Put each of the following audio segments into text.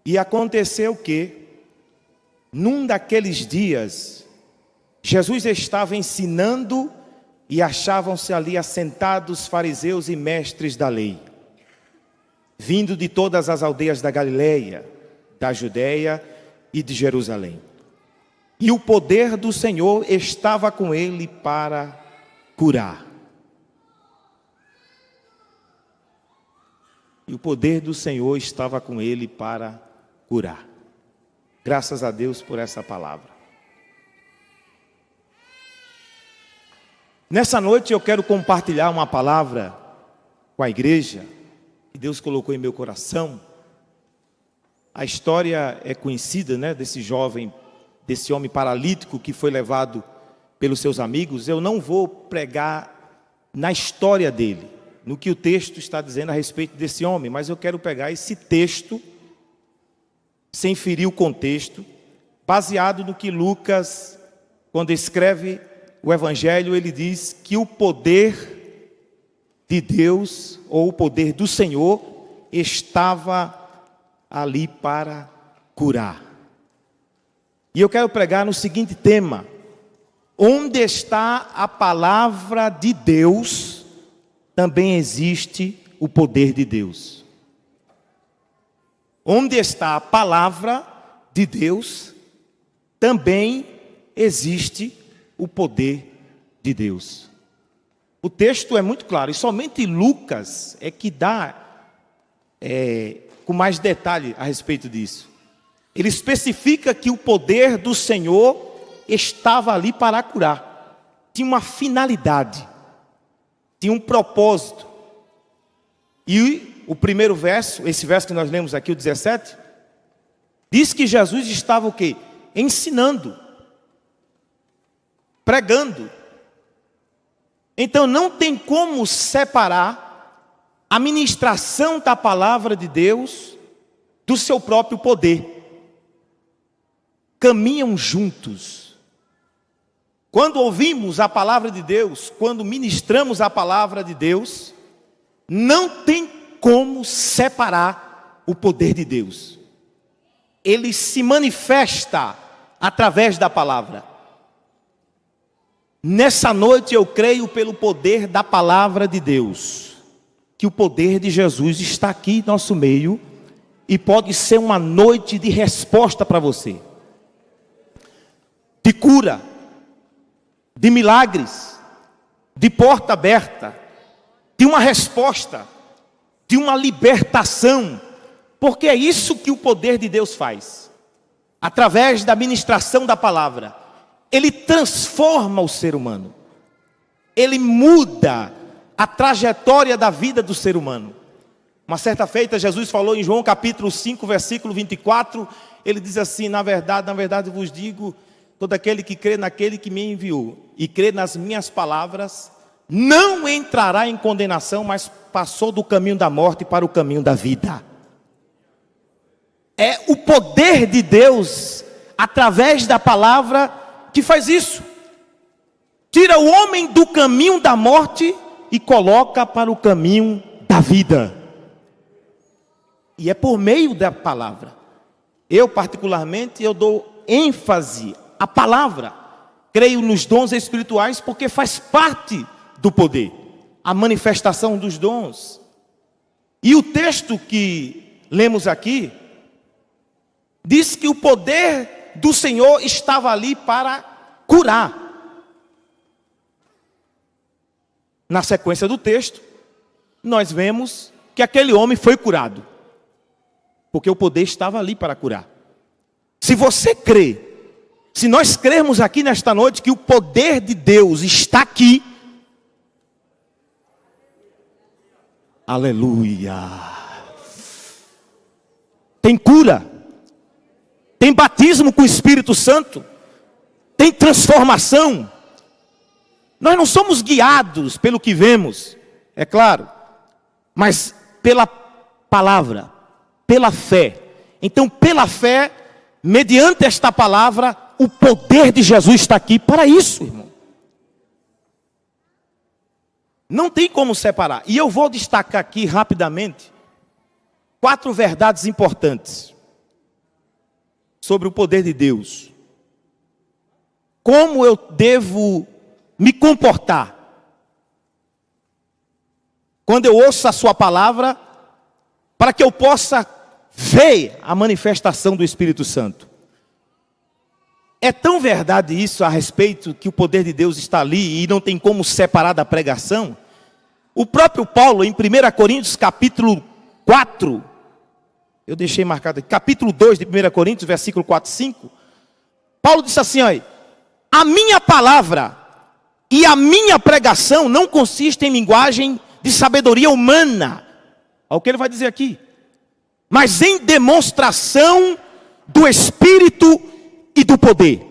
E aconteceu que, num daqueles dias, Jesus estava ensinando e achavam-se ali assentados fariseus e mestres da lei, vindo de todas as aldeias da Galileia, da Judeia e de Jerusalém. E o poder do Senhor estava com ele para curar. E o poder do Senhor estava com ele para curar. Graças a Deus por essa palavra. Nessa noite eu quero compartilhar uma palavra com a igreja que Deus colocou em meu coração. A história é conhecida, né, desse jovem, desse homem paralítico que foi levado pelos seus amigos. Eu não vou pregar na história dele, no que o texto está dizendo a respeito desse homem, mas eu quero pegar esse texto, sem ferir o contexto, baseado no que Lucas, quando escreve o Evangelho, ele diz que o poder de Deus, ou o poder do Senhor, estava ali para curar. E eu quero pregar no seguinte tema: onde está a palavra de Deus, também existe o poder de Deus. Onde está a palavra de Deus, também existe o poder de Deus. O texto é muito claro, e somente Lucas é que dá com mais detalhe a respeito disso. Ele especifica que o poder do Senhor estava ali para curar. Tinha uma finalidade, tinha um propósito. E o primeiro verso, esse verso que nós lemos aqui, o 17, diz que Jesus estava o quê? Ensinando, pregando. Então não tem como separar a ministração da palavra de Deus do seu próprio poder. Caminham juntos. Quando ouvimos a palavra de Deus, quando ministramos a palavra de Deus, não tem como separar o poder de Deus. Ele se manifesta através da palavra. Nessa noite eu creio pelo poder da palavra de Deus, que o poder de Jesus está aqui em nosso meio e pode ser uma noite de resposta para você. De cura, de milagres, de porta aberta, de uma resposta, de uma libertação, porque é isso que o poder de Deus faz. Através da ministração da palavra, ele transforma o ser humano, ele muda a trajetória da vida do ser humano. Uma certa feita, Jesus falou em João capítulo 5, versículo 24, ele diz assim: na verdade vos digo, todo aquele que crê naquele que me enviou e crê nas minhas palavras, não entrará em condenação, mas passou do caminho da morte para o caminho da vida. É o poder de Deus, através da palavra, que faz isso. Tira o homem do caminho da morte e coloca para o caminho da vida. E é por meio da palavra. Eu particularmente, eu dou ênfase à palavra. Creio nos dons espirituais porque faz parte do poder, a manifestação dos dons. E o texto que lemos aqui diz que o poder do Senhor estava ali para curar. Na sequência do texto, nós vemos que aquele homem foi curado, porque o poder estava ali para curar. Se você crê, se nós crermos aqui nesta noite que o poder de Deus está aqui, aleluia, tem cura, tem batismo com o Espírito Santo, tem transformação. Nós não somos guiados pelo que vemos, é claro, mas pela palavra, pela fé. Então, pela fé, mediante esta palavra, o poder de Jesus está aqui para isso, irmão. Não tem como separar. E eu vou destacar aqui rapidamente 4 verdades importantes. sobre o poder de Deus. Como eu devo me comportar quando eu ouço a sua palavra, para que eu possa ver a manifestação do Espírito Santo. É tão verdade isso a respeito que o poder de Deus está ali e não tem como separar da pregação. O próprio Paulo, em 1 Coríntios capítulo 4, eu deixei marcado aqui, capítulo 2 de 1 Coríntios, versículo 4 e 5. Paulo disse assim, olha, a minha palavra e a minha pregação não consistem em linguagem de sabedoria humana. Olha o que ele vai dizer aqui. Mas em demonstração do Espírito e do poder.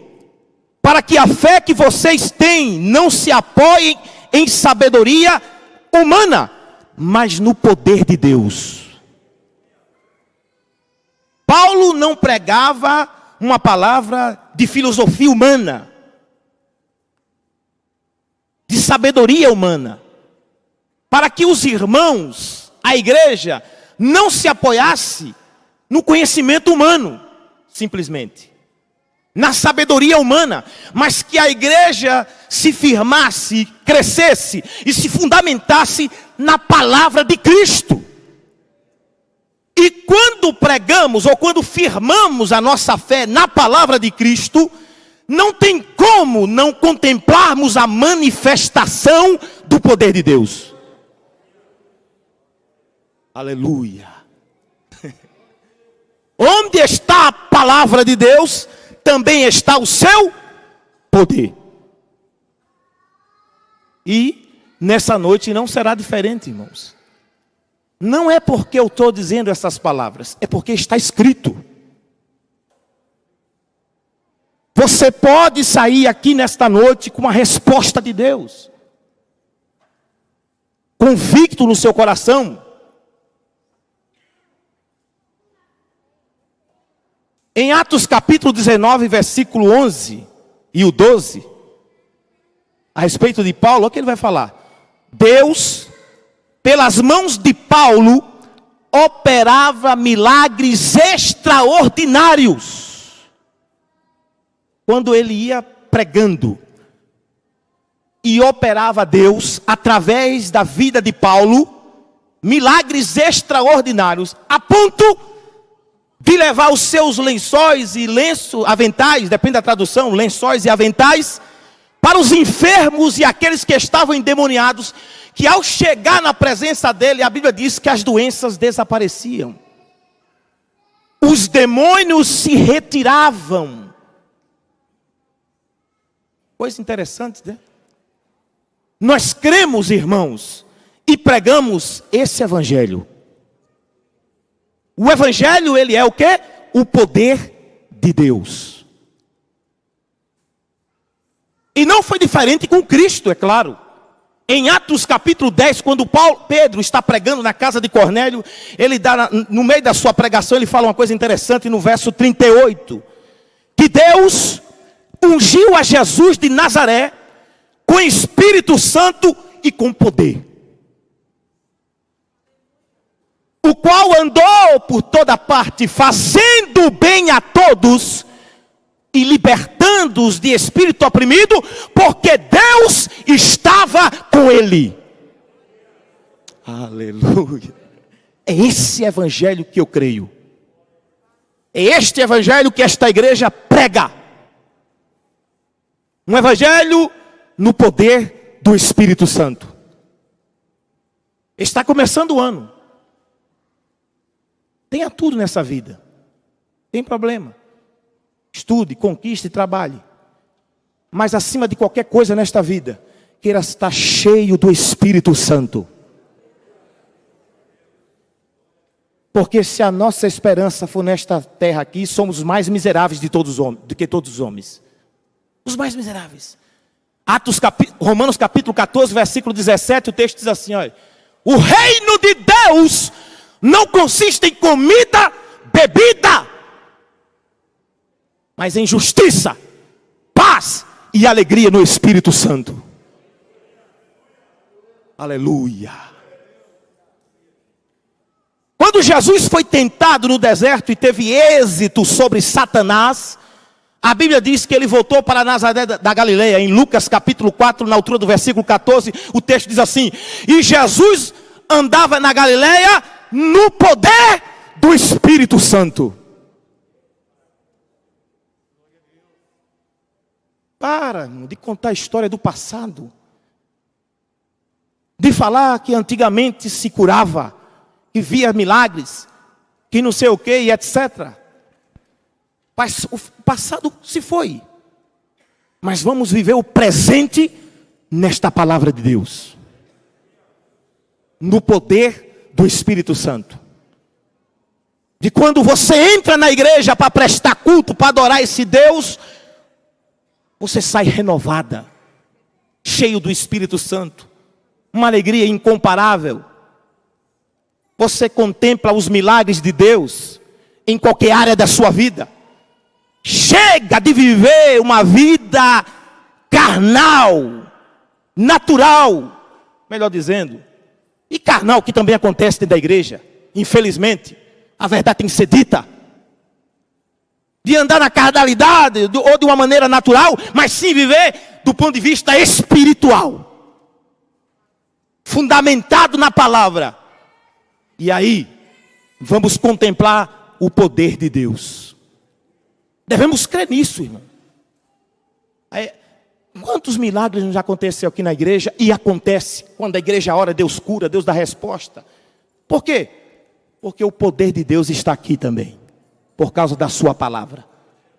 Para que a fé que vocês têm não se apoie em sabedoria humana, mas no poder de Deus. Paulo não pregava uma palavra de filosofia humana, de sabedoria humana, para que os irmãos, a igreja, não se apoiasse no conhecimento humano, simplesmente, na sabedoria humana, mas que a igreja se firmasse, crescesse e se fundamentasse na palavra de Cristo. E quando pregamos ou quando firmamos a nossa fé na palavra de Cristo, não tem como não contemplarmos a manifestação do poder de Deus. Aleluia. Onde está a palavra de Deus, também está o seu poder. E nessa noite não será diferente, irmãos. Não é porque eu estou dizendo essas palavras, é porque está escrito. Você pode sair aqui nesta noite com uma resposta de Deus, convicto no seu coração. Em Atos capítulo 19, versículo 11 e o 12, a respeito de Paulo, olha o que ele vai falar. Deus, pelas mãos de Paulo, operava milagres extraordinários. Quando ele ia pregando, e operava Deus, através da vida de Paulo, milagres extraordinários, a ponto de levar os seus lençóis e aventais, depende da tradução, lençóis e aventais, para os enfermos e aqueles que estavam endemoniados, que ao chegar na presença dele, a Bíblia diz que as doenças desapareciam. Os demônios se retiravam. Coisa interessante, né? Nós cremos, irmãos, e pregamos esse evangelho. O evangelho, ele é o quê? O poder de Deus. E não foi diferente com Cristo, é claro. Em Atos capítulo 10, quando Pedro está pregando na casa de Cornélio, ele dá, no meio da sua pregação, ele fala uma coisa interessante no verso 38. Que Deus ungiu a Jesus de Nazaré com Espírito Santo e com poder. O qual andou por toda parte, fazendo bem a todos e libertando-os de espírito oprimido, porque Deus estava com ele. Aleluia. É esse evangelho que eu creio. É este evangelho que esta igreja prega. Um evangelho no poder do Espírito Santo. Está começando o ano. Tenha tudo nessa vida. Tem problema. Estude, conquiste, trabalhe. Mas acima de qualquer coisa nesta vida, queira estar cheio do Espírito Santo. Porque se a nossa esperança for nesta terra aqui, somos mais miseráveis do que todos os homens. Os mais miseráveis. Romanos capítulo 14, versículo 17, o texto diz assim, olha. O reino de Deus não consiste em comida, bebida, mas em justiça, paz e alegria no Espírito Santo. Aleluia. Quando quando Jesus foi tentado no deserto e teve êxito sobre Satanás, a Bíblia diz que ele voltou para Nazaré da Galileia. Em Lucas capítulo 4, na altura do versículo 14, o texto diz assim: e Jesus andava na Galileia no poder do Espírito Santo. Para de contar a história do passado, de falar que antigamente se curava, que via milagres, que não sei o que e etc. O passado se foi, mas vamos viver o presente nesta palavra de Deus, no poder do Espírito Santo. De quando você entra na igreja para prestar culto, para adorar esse Deus, você sai renovada, cheio do Espírito Santo, uma alegria incomparável. Você contempla os milagres de Deus em qualquer área da sua vida. Chega de viver uma vida carnal, natural, melhor dizendo, e carnal, que também acontece dentro da igreja. Infelizmente, a verdade tem que ser dita. De andar na carnalidade ou de uma maneira natural, mas sim viver do ponto de vista espiritual, fundamentado na palavra. E aí, vamos contemplar o poder de Deus. Devemos crer nisso, irmão. Quantos milagres já aconteceu aqui na igreja? E acontece. Quando a igreja ora, Deus cura, Deus dá resposta. Por quê? Porque o poder de Deus está aqui também, por causa da sua palavra.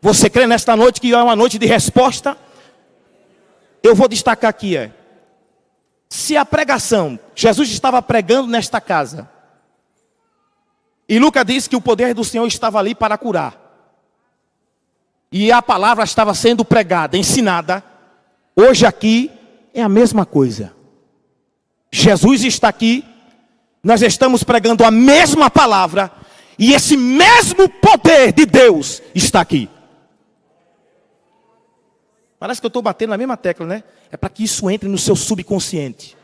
Você crê nesta noite que é uma noite de resposta? Eu vou destacar aqui, se a pregação, Jesus estava pregando nesta casa, e Lucas diz que o poder do Senhor estava ali para curar, e a palavra estava sendo pregada, ensinada. Hoje aqui é a mesma coisa. Jesus está aqui, nós estamos pregando a mesma palavra, e esse mesmo poder de Deus está aqui. Parece que eu estou batendo na mesma tecla, né? É para que isso entre no seu subconsciente,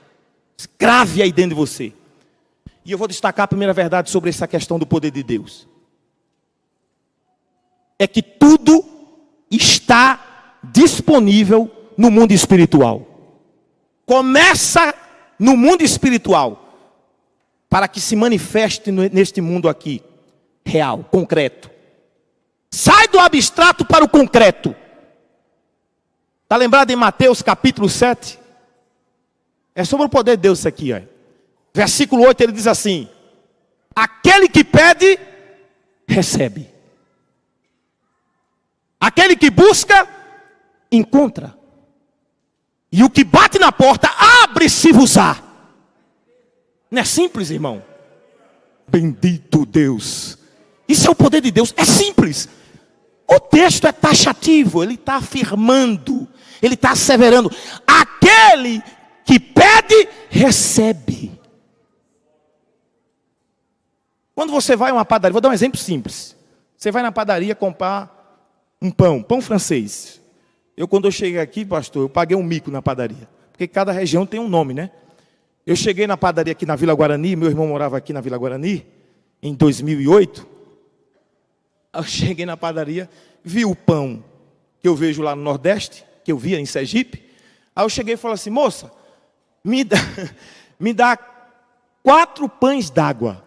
grave aí dentro de você. E eu vou destacar a primeira verdade sobre essa questão do poder de Deus. É que tudo está disponível no mundo espiritual. Começa no mundo espiritual, para que se manifeste neste mundo aqui, real, concreto. Sai do abstrato para o concreto. Está lembrado em Mateus capítulo 7? É sobre o poder de Deus isso aqui, ó. Versículo 8, ele diz assim: aquele que pede, recebe. Aquele que busca, encontra. E o que bate na porta, abre-se-vos-á. Não é simples, irmão? Bendito Deus. Isso é o poder de Deus, é simples. O texto é taxativo, ele está afirmando, ele está asseverando. Aquele que pede, recebe. Quando você vai a uma padaria, vou dar um exemplo simples. Você vai na padaria comprar um pão francês. Quando eu cheguei aqui, pastor, eu paguei um mico na padaria. Porque cada região tem um nome, né? Eu cheguei na padaria aqui na Vila Guarani, meu irmão morava aqui na Vila Guarani, em 2008. Eu cheguei na padaria, vi o pão que eu vejo lá no Nordeste, que eu via em Sergipe. Aí eu cheguei e falei assim: moça, me dá 4 pães d'água.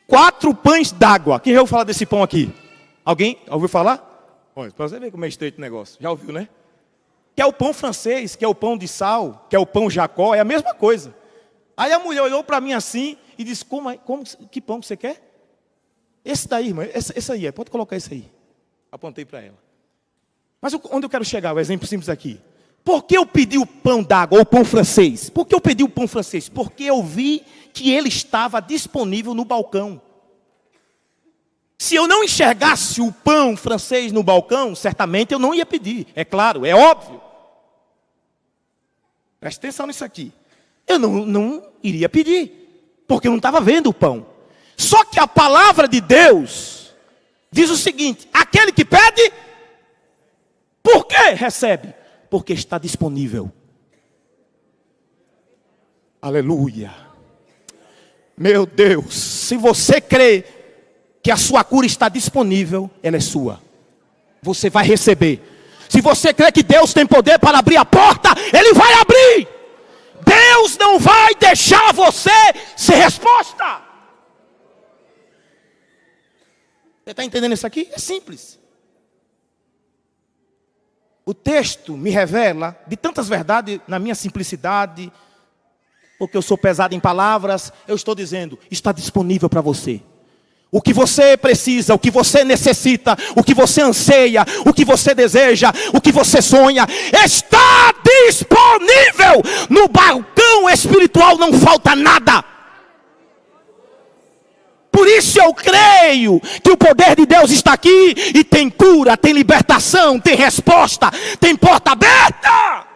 4 pães d'água. Quem já ouviu falar desse pão aqui? Alguém ouviu falar? Olha, para você ver como é estreito o negócio. Já ouviu, né? Que é o pão francês, que é o pão de sal, que é o pão Jacó, é a mesma coisa. Aí a mulher olhou para mim assim e disse: que pão que você quer? Esse daí, irmão, esse aí, pode colocar esse aí. Apontei para ela. Mas onde eu quero chegar, o exemplo simples aqui. Por que eu pedi o pão d'água, ou o pão francês? Por que eu pedi o pão francês? Porque eu vi que ele estava disponível no balcão. Se eu não enxergasse o pão francês no balcão, certamente eu não ia pedir. É claro, é óbvio. Preste atenção nisso aqui. Eu não iria pedir, porque eu não estava vendo o pão. Só que a palavra de Deus diz o seguinte: aquele que pede, por que recebe? Porque está disponível. Aleluia. Meu Deus, se você crê que a sua cura está disponível, ela é sua. Você vai receber. Se você crê que Deus tem poder para abrir a porta, Ele vai abrir. Deus não vai deixar você sem resposta. Você está entendendo isso aqui? É simples. O texto me revela de tantas verdades na minha simplicidade, porque eu sou pesado em palavras, eu estou dizendo, está disponível para você. O que você precisa, o que você necessita, o que você anseia, o que você deseja, o que você sonha, está disponível. No balcão espiritual não falta nada. Por isso eu creio que o poder de Deus está aqui e tem cura, tem libertação, tem resposta, tem porta aberta.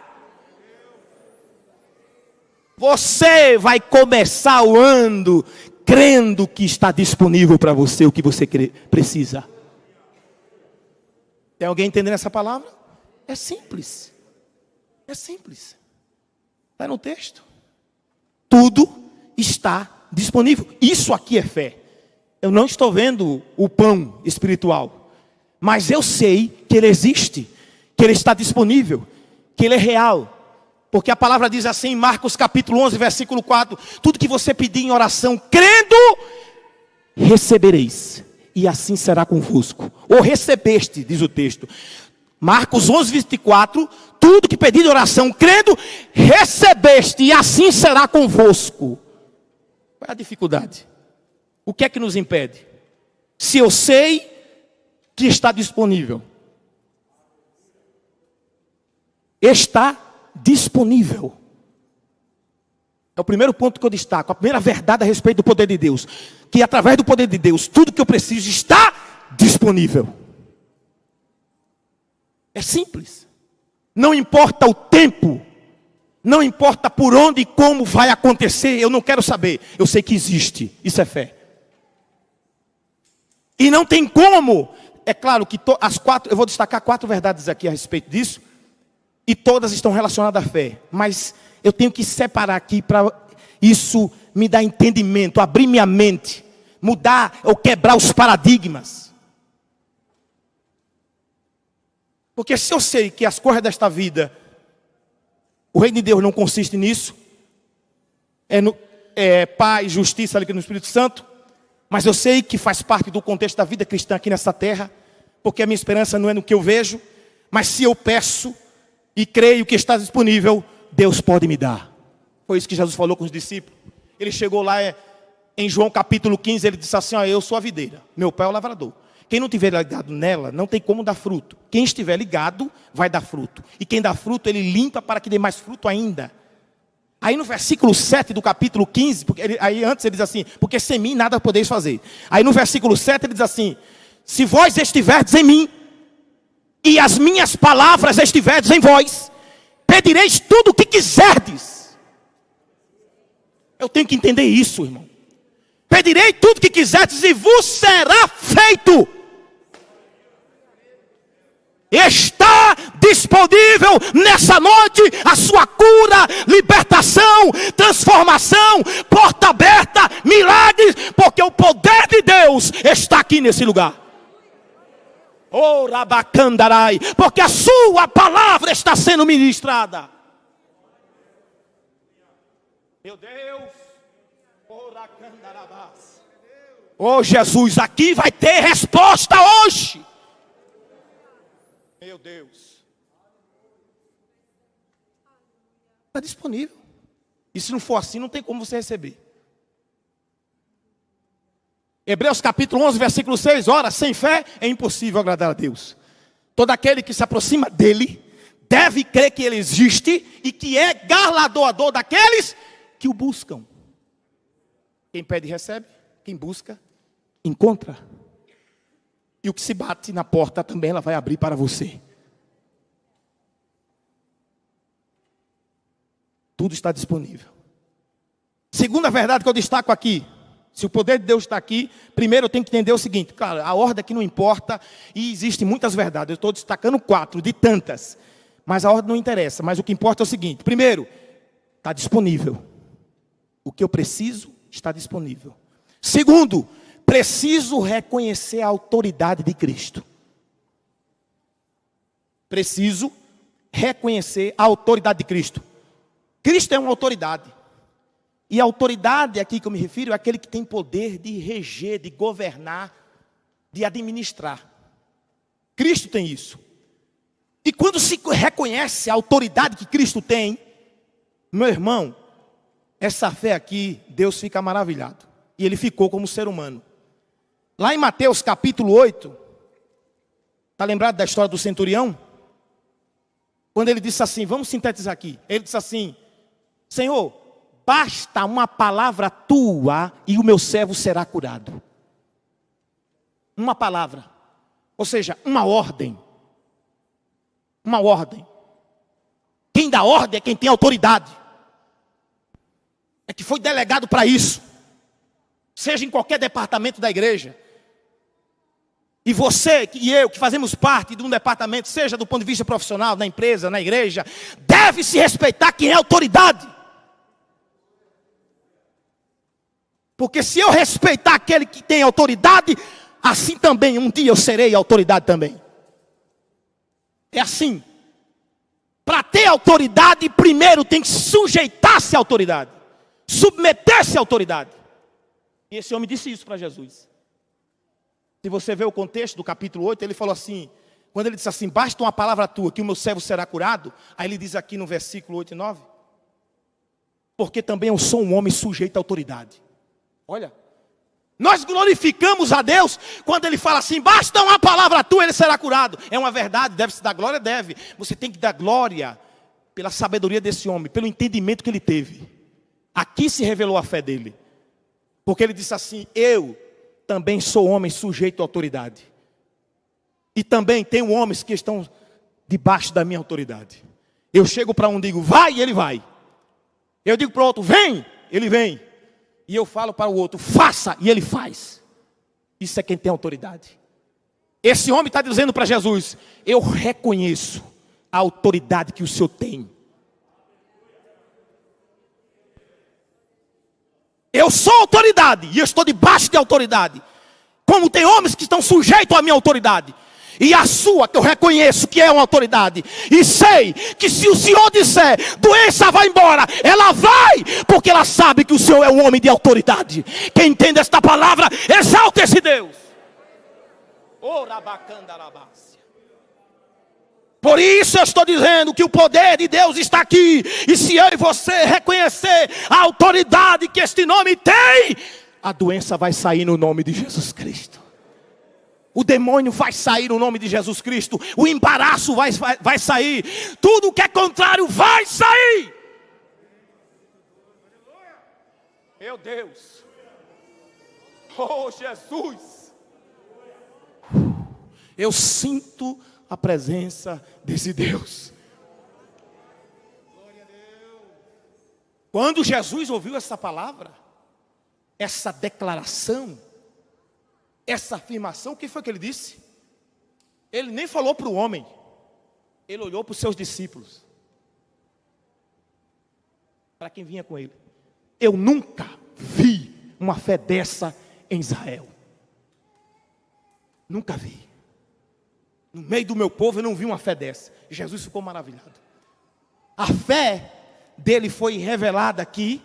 Você vai começar o ano crendo que está disponível para você o que você precisa. Tem alguém entendendo essa palavra? É simples. É simples. Está no texto. Tudo está disponível. Isso aqui é fé. Eu não estou vendo o pão espiritual, mas eu sei que ele existe, que ele está disponível, que ele é real. Porque a palavra diz assim em Marcos capítulo 11, versículo 4. Tudo que você pedir em oração, crendo, recebereis. E assim será convosco. Ou recebeste, diz o texto. Marcos 11, 24. Tudo que pedir em oração, crendo, recebeste. E assim será convosco. Qual é a dificuldade? O que é que nos impede? Se eu sei que está disponível. Está disponível. É o primeiro ponto que eu destaco. A primeira verdade a respeito do poder de Deus. Que através do poder de Deus, tudo que eu preciso está disponível. É simples. Não importa o tempo. Não importa por onde e como vai acontecer. Eu não quero saber. Eu sei que existe. Isso é fé. E não tem como. É claro que eu vou destacar 4 verdades aqui a respeito disso. E todas estão relacionadas à fé. Mas eu tenho que separar aqui para isso me dar entendimento, abrir minha mente, mudar ou quebrar os paradigmas. Porque se eu sei que as coisas desta vida, o reino de Deus não consiste nisso, é paz, justiça ali no Espírito Santo, mas eu sei que faz parte do contexto da vida cristã aqui nessa terra, porque a minha esperança não é no que eu vejo, mas se eu peço e creio que está disponível, Deus pode me dar. Foi isso que Jesus falou com os discípulos. Ele chegou lá em João capítulo 15, ele disse assim, eu sou a videira, meu pai é o lavrador. Quem não estiver ligado nela, não tem como dar fruto. Quem estiver ligado, vai dar fruto. E quem dá fruto, ele limpa para que dê mais fruto ainda. Aí no versículo 7 do capítulo 15, aí antes ele diz assim, porque sem mim nada podeis fazer. Aí no versículo 7 ele diz assim, se vós estiverdes em mim, e as minhas palavras estiverdes em vós, pedireis tudo o que quiserdes. Eu tenho que entender isso, irmão. Pedirei tudo o que quiserdes e vos será feito. Está disponível nessa noite a sua cura, libertação, transformação, porta aberta, milagres, porque o poder de Deus está aqui nesse lugar. Oh, Rabacandarai, porque a sua palavra está sendo ministrada. Meu Deus. Oh, Racandarabás. Oh, Jesus, aqui vai ter resposta hoje. Meu Deus. Está disponível. E se não for assim, não tem como você receber. Hebreus capítulo 11, versículo 6. Ora, sem fé é impossível agradar a Deus. Todo aquele que se aproxima dele deve crer que ele existe e que é galardoador daqueles que o buscam. Quem pede recebe, quem busca encontra. E o que se bate na porta também ela vai abrir para você. Tudo está disponível. Segunda verdade que eu destaco aqui. Se o poder de Deus está aqui, primeiro eu tenho que entender o seguinte. Claro, a ordem aqui não importa e existem muitas verdades. Eu estou destacando 4 de tantas. Mas a ordem não interessa. Mas o que importa é o seguinte. Primeiro, está disponível. O que eu preciso está disponível. Segundo, preciso reconhecer a autoridade de Cristo. Preciso reconhecer a autoridade de Cristo. Cristo é uma autoridade. E a autoridade aqui que eu me refiro é aquele que tem poder de reger, de governar, de administrar. Cristo tem isso. E quando se reconhece a autoridade que Cristo tem, meu irmão, essa fé aqui, Deus fica maravilhado. E ele ficou como ser humano. Lá em Mateus capítulo 8, está lembrado da história do centurião? Quando ele disse assim, vamos sintetizar aqui. Ele disse assim, Senhor, basta uma palavra tua e o meu servo será curado. Uma palavra. Ou seja, uma ordem. Uma ordem. Quem dá ordem é quem tem autoridade. É que foi delegado para isso. Seja em qualquer departamento da igreja. E você e eu que fazemos parte de um departamento, seja do ponto de vista profissional, na empresa, na igreja, deve se respeitar quem é autoridade. Porque se eu respeitar aquele que tem autoridade, assim também um dia eu serei autoridade também. É assim. Para ter autoridade, primeiro tem que sujeitar-se à autoridade. Submeter-se à autoridade. E esse homem disse isso para Jesus. Se você vê o contexto do capítulo 8, ele falou assim, quando ele disse assim, basta uma palavra tua que o meu servo será curado, aí ele diz aqui no versículo 8 e 9, porque também eu sou um homem sujeito à autoridade. Olha, nós glorificamos a Deus quando ele fala assim, basta uma palavra tua, ele será curado. É uma verdade, deve-se dar glória, deve. Você tem que dar glória pela sabedoria desse homem, pelo entendimento que ele teve. Aqui se revelou a fé dele. Porque ele disse assim, eu também sou homem sujeito à autoridade. E também tenho homens que estão debaixo da minha autoridade. Eu chego para um e digo, vai, e ele vai. Eu digo para o outro, vem, ele vem. E eu falo para o outro, faça, e ele faz. Isso é quem tem autoridade. Esse homem está dizendo para Jesus, eu reconheço a autoridade que o Senhor tem. Eu sou autoridade e eu estou debaixo de autoridade. Como tem homens que estão sujeitos à minha autoridade. E a sua, que eu reconheço que é uma autoridade. E sei que se o Senhor disser, doença vai embora, ela vai. Porque ela sabe que o Senhor é um homem de autoridade. Quem entende esta palavra, exalta esse Deus. Por isso eu estou dizendo que o poder de Deus está aqui. E se eu e você reconhecer a autoridade que este nome tem, a doença vai sair no nome de Jesus Cristo. O demônio vai sair no nome de Jesus Cristo. O embaraço vai sair. Tudo que é contrário vai sair. Meu Deus. Oh Jesus. Eu sinto a presença desse Deus. Quando Jesus ouviu essa palavra, essa declaração, essa afirmação, o que foi que ele disse? Ele nem falou para o homem, ele olhou para os seus discípulos, para quem vinha com ele. Eu nunca vi uma fé dessa em Israel. Nunca vi. No meio do meu povo eu não vi uma fé dessa. Jesus ficou maravilhado. A fé dele foi revelada aqui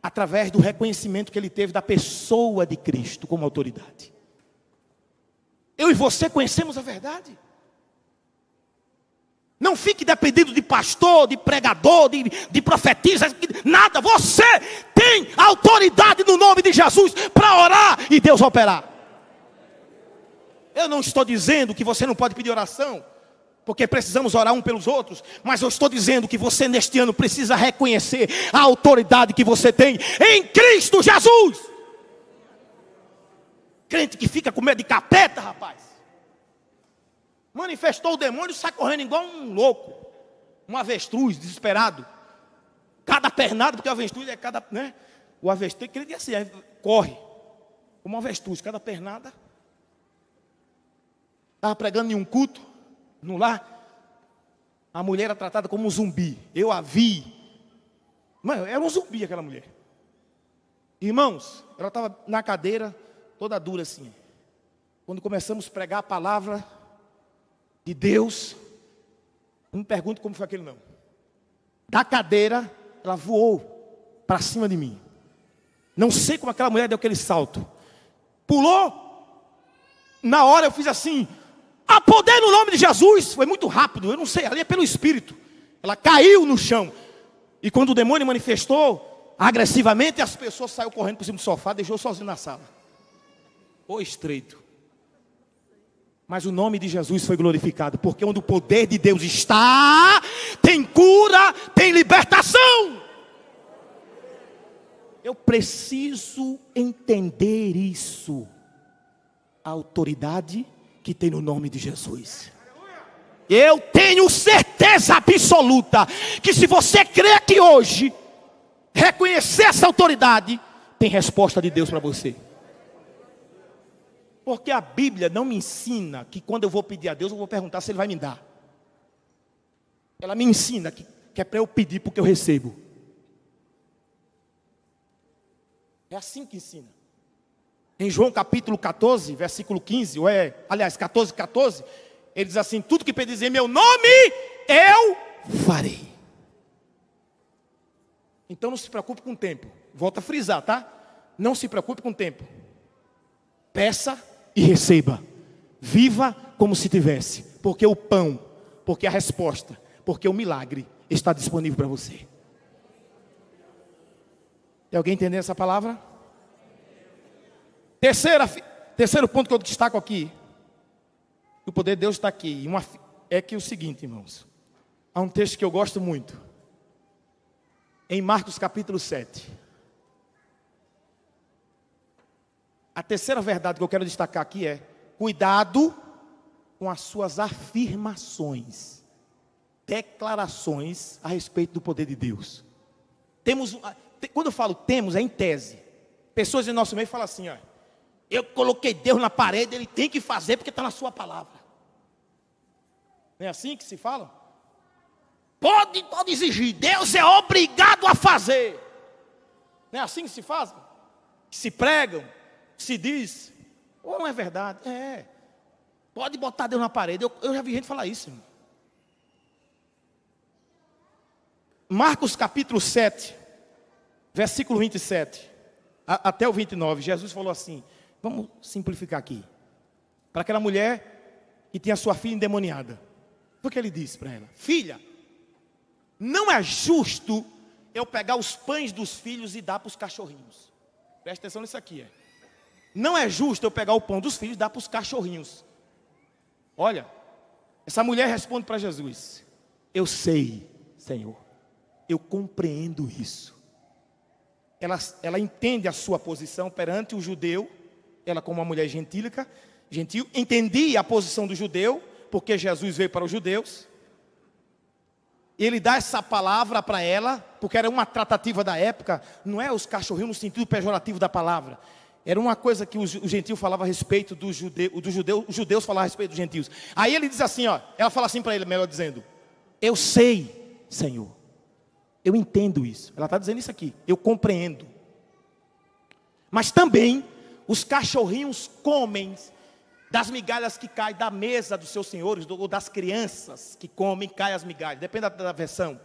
através do reconhecimento que ele teve da pessoa de Cristo como autoridade. Eu e você conhecemos a verdade. Não fique dependendo de pastor, de pregador, de profetisa, nada. Você tem autoridade no nome de Jesus para orar e Deus operar. Eu não estou dizendo que você não pode pedir oração, porque precisamos orar um pelos outros, mas eu estou dizendo que você neste ano precisa reconhecer a autoridade que você tem em Cristo Jesus. Crente que fica com medo de capeta, rapaz. Manifestou o demônio e sai correndo igual um louco. Um avestruz desesperado. Cada pernada, porque o avestruz é cada, né? O avestruz, crente assim, corre. Como um avestruz, cada pernada. Estava pregando em um culto, no lar. A mulher era tratada como um zumbi. Eu a vi. Mano, era um zumbi aquela mulher. Irmãos, ela estava na cadeira, toda dura assim. Quando começamos a pregar a palavra de Deus, não me pergunte como foi aquele não. Da cadeira, ela voou para cima de mim. Não sei como aquela mulher deu aquele salto. Pulou. Na hora eu fiz assim: há poder no nome de Jesus. Foi muito rápido, eu não sei, ali é pelo Espírito. Ela caiu no chão. E quando o demônio manifestou agressivamente, as pessoas saíram correndo por cima do sofá, deixou eu sozinho na sala. Ô estreito. Mas o nome de Jesus foi glorificado, porque onde o poder de Deus está, tem cura, tem libertação. Eu preciso entender isso. A autoridade que tem no nome de Jesus. Eu tenho certeza absoluta que se você crer aqui hoje, reconhecer essa autoridade, tem resposta de Deus para você. Porque a Bíblia não me ensina que quando eu vou pedir a Deus, eu vou perguntar se Ele vai me dar. Ela me ensina que é para eu pedir porque eu recebo. É assim que ensina. Em João capítulo 14, versículo 15, aliás, 14, ele diz assim: tudo que pedis em meu nome, eu farei. Então não se preocupe com o tempo. Volta a frisar, tá? Não se preocupe com o tempo. Peça e receba. Viva como se tivesse. Porque o pão, porque a resposta, porque o milagre está disponível para você. Tem alguém entendendo essa palavra? Terceiro ponto que eu destaco aqui. O poder de Deus está aqui. É que o seguinte, irmãos. Há um texto que eu gosto muito. Em Marcos capítulo 7. A terceira verdade que eu quero destacar aqui é: cuidado com as suas afirmações, declarações a respeito do poder de Deus. Quando eu falo temos, é em tese. Pessoas em nosso meio falam assim: ó, eu coloquei Deus na parede, Ele tem que fazer porque está na sua palavra. Não é assim que se fala? Pode exigir, Deus é obrigado a fazer. Não é assim que se faz? Que se pregam, que se diz. Ou não é verdade? É. Pode botar Deus na parede. Eu já vi gente falar isso, irmão. Marcos capítulo 7, versículo 27, até o 29, Jesus falou assim, vamos simplificar aqui. Para aquela mulher que tinha sua filha endemoniada. O que ele disse para ela? Filha, não é justo eu pegar os pães dos filhos e dar para os cachorrinhos. Presta atenção nisso aqui. Não é justo eu pegar o pão dos filhos e dar para os cachorrinhos. Olha, essa mulher responde para Jesus: eu sei, Senhor, eu compreendo isso. Ela entende a sua posição perante o judeu. Ela, como uma mulher gentil, entendia a posição do judeu, porque Jesus veio para os judeus. Ele dá essa palavra para ela, porque era uma tratativa da época. Não é os cachorrinhos no sentido pejorativo da palavra. Era uma coisa que o gentio falava a respeito do judeu, os judeus falavam a respeito dos gentios. Aí ele diz assim, ó, ela fala assim para ele, melhor dizendo: eu sei, Senhor, eu entendo isso. Ela está dizendo isso aqui, eu compreendo. Mas também os cachorrinhos comem das migalhas que caem da mesa dos seus senhores, ou das crianças que comem, caem as migalhas, depende da versão.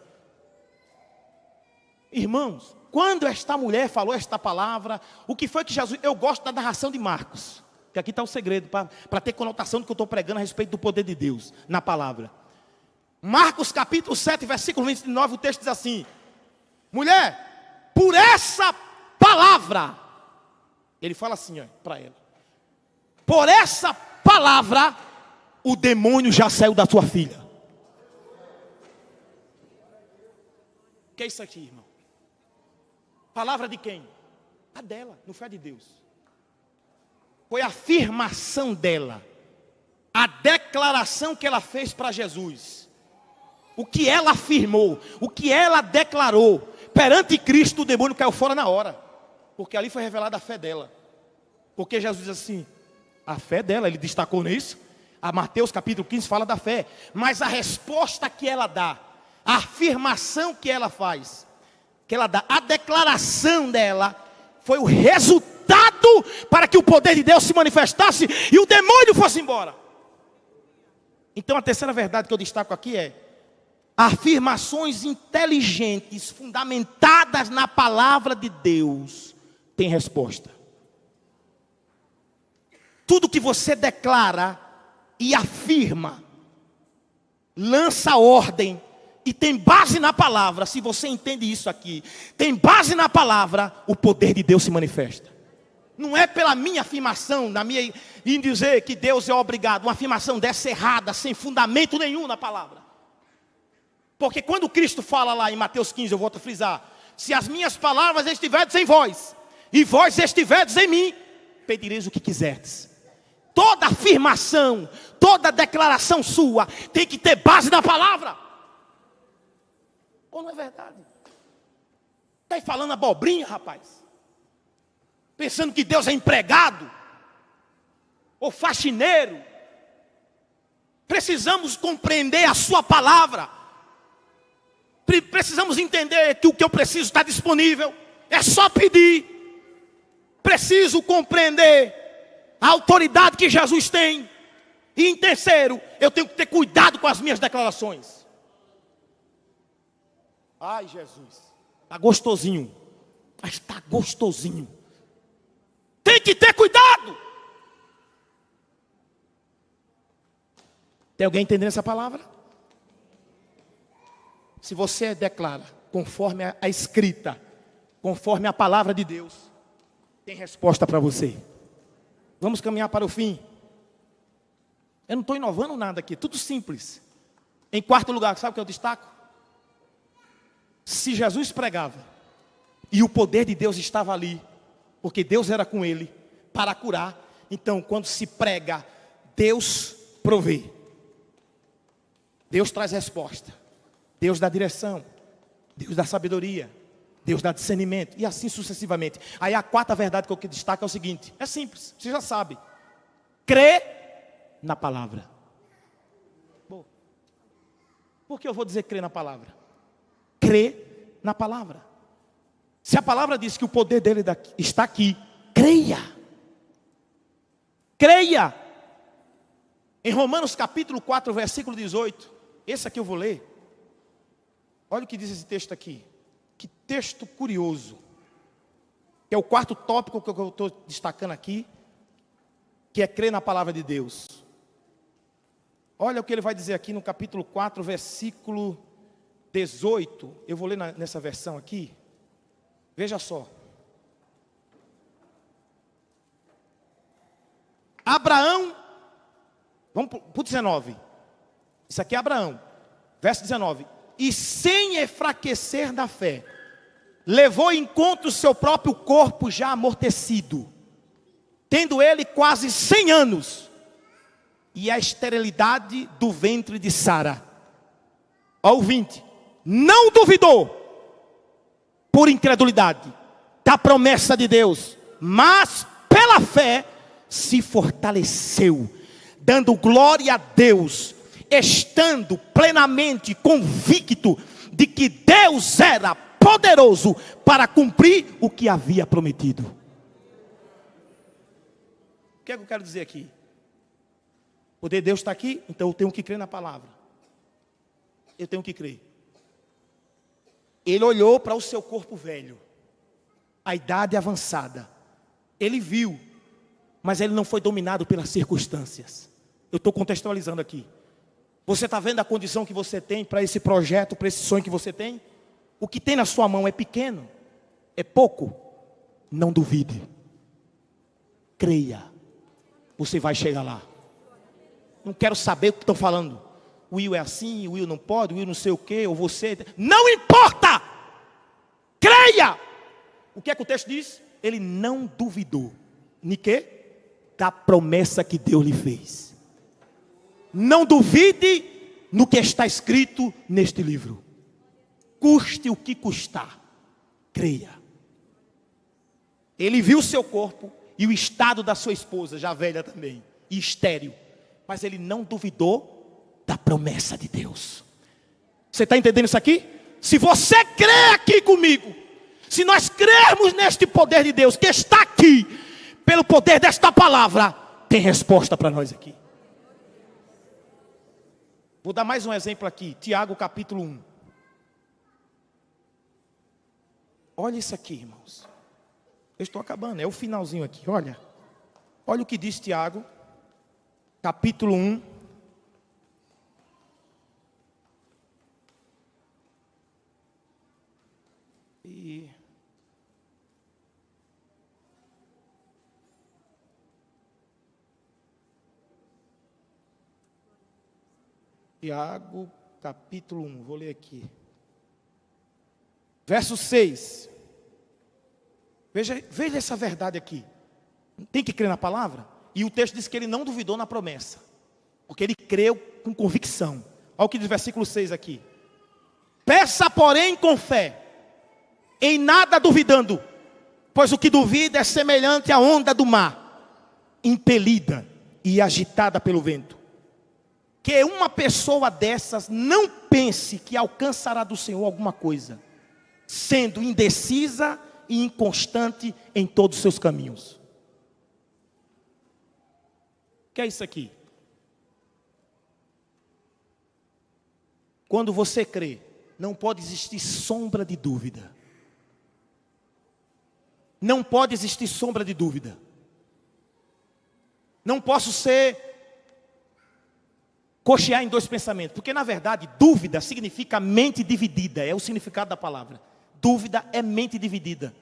Irmãos, quando esta mulher falou esta palavra, o que foi que Jesus... Eu gosto da narração de Marcos, que aqui está o segredo, para ter conotação do que eu estou pregando a respeito do poder de Deus, na palavra. Marcos capítulo 7, versículo 29, o texto diz assim: mulher, por essa palavra, ele fala assim para ela, por essa palavra, o demônio já saiu da sua filha. O que é isso aqui, irmão? Palavra de quem? A dela, não foi a de Deus. Foi a afirmação dela, a declaração que ela fez para Jesus. O que ela afirmou, o que ela declarou, perante Cristo o demônio caiu fora na hora. Porque ali foi revelada a fé dela. Porque Jesus diz assim, a fé dela, ele destacou nisso. A Mateus capítulo 15 fala da fé. Mas a resposta que ela dá, a afirmação que ela faz, que ela dá, a declaração dela, foi o resultado para que o poder de Deus se manifestasse e o demônio fosse embora. Então a terceira verdade que eu destaco aqui é: afirmações inteligentes, fundamentadas na palavra de Deus, têm resposta. Tudo que você declara e afirma, lança ordem e tem base na palavra. Se você entende isso aqui, tem base na palavra, o poder de Deus se manifesta. Não é pela minha afirmação, em dizer que Deus é obrigado. Uma afirmação dessa errada, sem fundamento nenhum na palavra. Porque quando Cristo fala lá em Mateus 15, eu volto a frisar: se as minhas palavras estiverdes em vós, e vós estiverdes em mim, pedireis o que quiserdes. Toda afirmação, toda declaração sua tem que ter base na palavra. Ou não é verdade? Está aí falando abobrinha, rapaz? Pensando que Deus é empregado ou faxineiro. Precisamos compreender a sua palavra. Precisamos entender que o que eu preciso está disponível. É só pedir. Preciso compreender a autoridade que Jesus tem. E em terceiro, eu tenho que ter cuidado com as minhas declarações. Ai, Jesus, está gostosinho. Mas está gostosinho. Tem que ter cuidado. Tem alguém entendendo essa palavra? Se você declara conforme a escrita, conforme a palavra de Deus, tem resposta para você. Vamos caminhar para o fim. Eu não estou inovando nada aqui, tudo simples. Em quarto lugar, sabe o que eu destaco? Se Jesus pregava e o poder de Deus estava ali, porque Deus era com ele para curar, então quando se prega, Deus provê. Deus traz resposta. Deus dá direção. Deus dá sabedoria. Deus dá discernimento. E assim sucessivamente. Aí a quarta verdade que eu destaco é o seguinte. É simples, você já sabe. Crê na palavra. Bom, por que eu vou dizer crer na palavra? Crê na palavra. Se a palavra diz que o poder dele está aqui, creia. Creia. Em Romanos capítulo 4, versículo 18. Esse aqui eu vou ler. Olha o que diz esse texto aqui. Que texto curioso. Que é o quarto tópico que eu estou destacando aqui. Que é crer na palavra de Deus. Olha o que ele vai dizer aqui no capítulo 4, versículo 18. Eu vou ler nessa versão aqui. Veja só. Abraão. Vamos para o 19. Isso aqui é Abraão. Verso 19. E sem enfraquecer da fé, levou em conta o seu próprio corpo já amortecido, tendo ele quase 100 anos, e a esterilidade do ventre de Sara. Ó, o 20. Não duvidou, por incredulidade, da promessa de Deus, mas pela fé se fortaleceu, dando glória a Deus, estando plenamente convicto de que Deus era poderoso para cumprir o que havia prometido. O que é que eu quero dizer aqui? O poder de Deus está aqui, então eu tenho que crer na palavra. Eu tenho que crer. Ele olhou para o seu corpo velho, a idade avançada. Ele viu, mas ele não foi dominado pelas circunstâncias. Eu estou contextualizando aqui. Você está vendo a condição que você tem para esse projeto, para esse sonho que você tem? O que tem na sua mão é pequeno, é pouco. Não duvide. Creia. Você vai chegar lá. Não quero saber o que estão falando. O Will é assim, o Will não pode, o Will não sei o quê, ou você. Não importa. Creia. O que é que o texto diz? Ele não duvidou. De quê? Da promessa que Deus lhe fez. Não duvide no que está escrito neste livro. Custe o que custar. Creia. Ele viu o seu corpo e o estado da sua esposa, já velha também, e estéril. Mas ele não duvidou da promessa de Deus. Você está entendendo isso aqui? Se você crê aqui comigo, Se nós crermos neste poder de Deus que está aqui, pelo poder desta palavra, tem resposta para nós aqui. Vou dar mais um exemplo aqui, Tiago capítulo 1. Olha isso aqui, irmãos. Eu estou acabando, é o finalzinho aqui, olha. Olha o que diz Tiago, capítulo 1. E... Tiago, capítulo 1, vou ler aqui. Verso 6. Veja essa verdade aqui. Tem que crer na palavra. E o texto diz que ele não duvidou na promessa. Porque ele creu com convicção. Olha o que diz o versículo 6 aqui. Peça, porém, com fé, em nada duvidando. Pois o que duvida é semelhante à onda do mar, impelida e agitada pelo vento. Que uma pessoa dessas não pense que alcançará do Senhor alguma coisa, sendo indecisa e inconstante em todos os seus caminhos. O que é isso aqui? Quando você crê, não pode existir sombra de dúvida. Não pode existir sombra de dúvida. Não posso cochear em dois pensamentos, porque na verdade dúvida significa mente dividida, é o significado da palavra. Dúvida é mente dividida.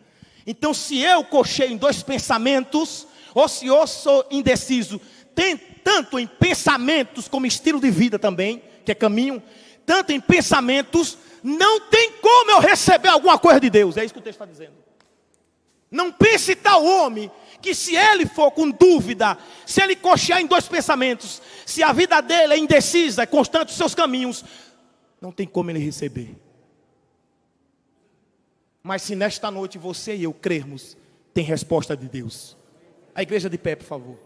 Então se eu cocheio em dois pensamentos, ou se eu sou indeciso, tem tanto em pensamentos como estilo de vida também, que é caminho, tanto em pensamentos, não tem como eu receber alguma coisa de Deus, é isso que o texto está dizendo. Não pense tal homem, que se ele for com dúvida, se ele cochear em dois pensamentos, se a vida dele é indecisa, é constante os seus caminhos, não tem como ele receber. Mas se nesta noite você e eu crermos, tem resposta de Deus. A igreja de pé, por favor.